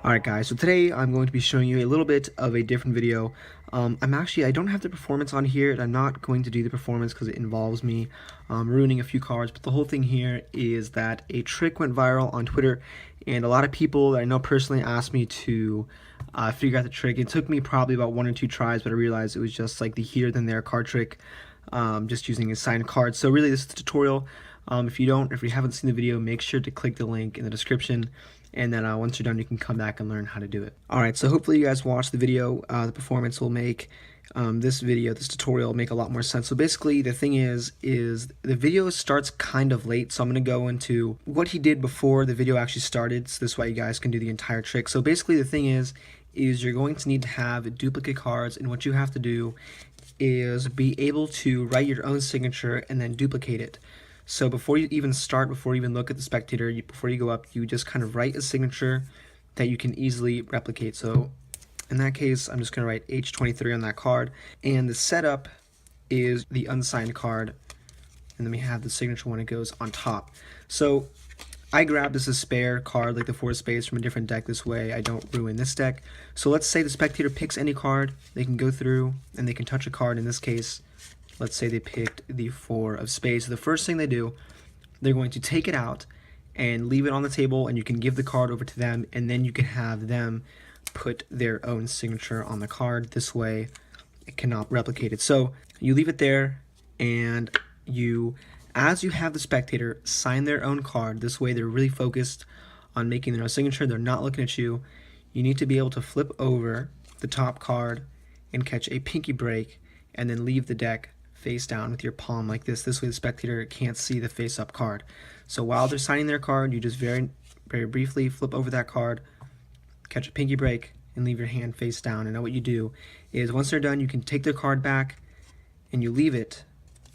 Alright guys, so today I'm going to be showing you a little bit of a different video. I don't have the performance on here, and I'm not going to do the performance because it involves me ruining a few cards, but the whole thing here is that a trick went viral on Twitter, and a lot of people that I know personally asked me to figure out the trick. It took me probably about 1 or 2 tries, but I realized it was just like the here then there card trick, just using a signed card. So really this is the tutorial. If you haven't seen the video, make sure to click the link in the description, and then once you're done, you can come back and learn how to do it. Alright, so hopefully you guys watch the video. The performance will make this tutorial make a lot more sense. So basically the thing is the video starts kind of late, so I'm going to go into what he did before the video actually started, so this way you guys can do the entire trick. So basically the thing is you're going to need to have duplicate cards, and what you have to do is be able to write your own signature and then duplicate it. So before you even look at the spectator, before you go up, you just kind of write a signature that you can easily replicate. So in that case, I'm just going to write H23 on that card, and the setup is the unsigned card, and then we have the signature when it goes on top. So I grabbed this as a spare card, like the 4 of spades, from a different deck. This way I don't ruin this deck. So let's say the spectator picks any card, they can go through and they can touch a card. In this case, let's say they picked the 4 of spades. So the first thing they do, they're going to take it out and leave it on the table, and you can give the card over to them, and then you can have them put their own signature on the card. This way it cannot replicate it. So you leave it there, and as you have the spectator sign their own card, this way they're really focused on making their own signature. They're not looking at you. You need to be able to flip over the top card and catch a pinky break, and then leave the deck face down with your palm like this. This way the spectator can't see the face up card. So while they're signing their card, you just very briefly flip over that card, catch a pinky break, and leave your hand face down. And now what you do is once they're done, you can take their card back and you leave it,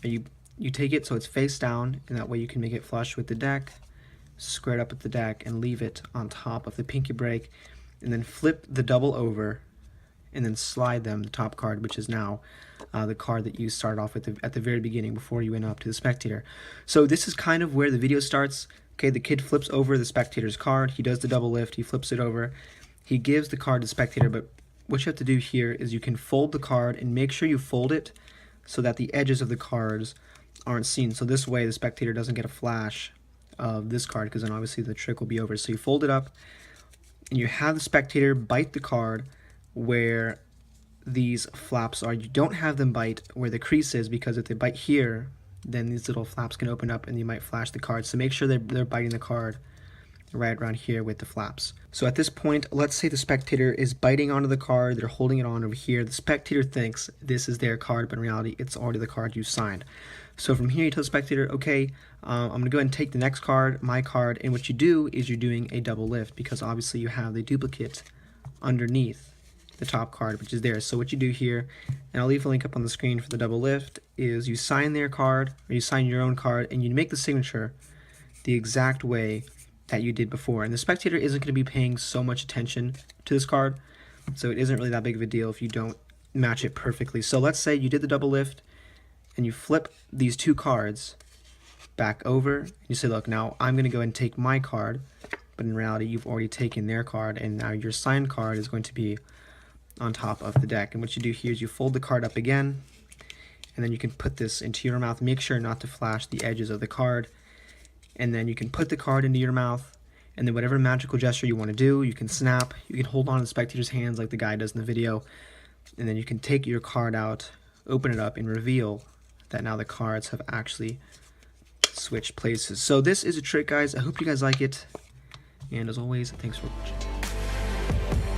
or you take it so it's face down, and that way you can make it flush with the deck, square it up with the deck, and leave it on top of the pinky break, and then flip the double over and then slide them the top card, which is now the card that you started off with at the very beginning before you went up to the spectator. So this is kind of where the video starts. Okay, the kid flips over the spectator's card, he does the double lift, he flips it over, he gives the card to the spectator, but what you have to do here is you can fold the card and make sure you fold it so that the edges of the cards aren't seen. So this way the spectator doesn't get a flash of this card, because then obviously the trick will be over. So you fold it up and you have the spectator bite the card where these flaps are. You don't have them bite where the crease is, because if they bite here, then these little flaps can open up and you might flash the card. So make sure they're biting the card right around here with the flaps. So at this point, let's say the spectator is biting onto the card, they're holding it on over here. The spectator thinks this is their card, but in reality it's already the card you signed. So from here you tell the spectator, okay, I'm going to go ahead and take the next card, my card, and what you do is you're doing a double lift, because obviously you have the duplicate underneath the top card, which is there. So what you do here, and I'll leave a link up on the screen for the double lift, is you sign their card, or you sign your own card, and you make the signature the exact way that you did before. And the spectator isn't going to be paying so much attention to this card, so it isn't really that big of a deal if you don't match it perfectly. So let's say you did the double lift and you flip these 2 cards back over. You say, look, now I'm going to go ahead and take my card, but in reality you've already taken their card, and now your signed card is going to be on top of the deck. And what you do here is you fold the card up again, and then you can put this into your mouth. Make sure not to flash the edges of the card, and then you can put the card into your mouth, and then whatever magical gesture you want to do, you can snap, you can hold on to the spectator's hands like the guy does in the video, and then you can take your card out, open it up, and reveal that now the cards have actually switched places. So this is a trick, guys. I hope you guys like it, and as always, thanks for watching.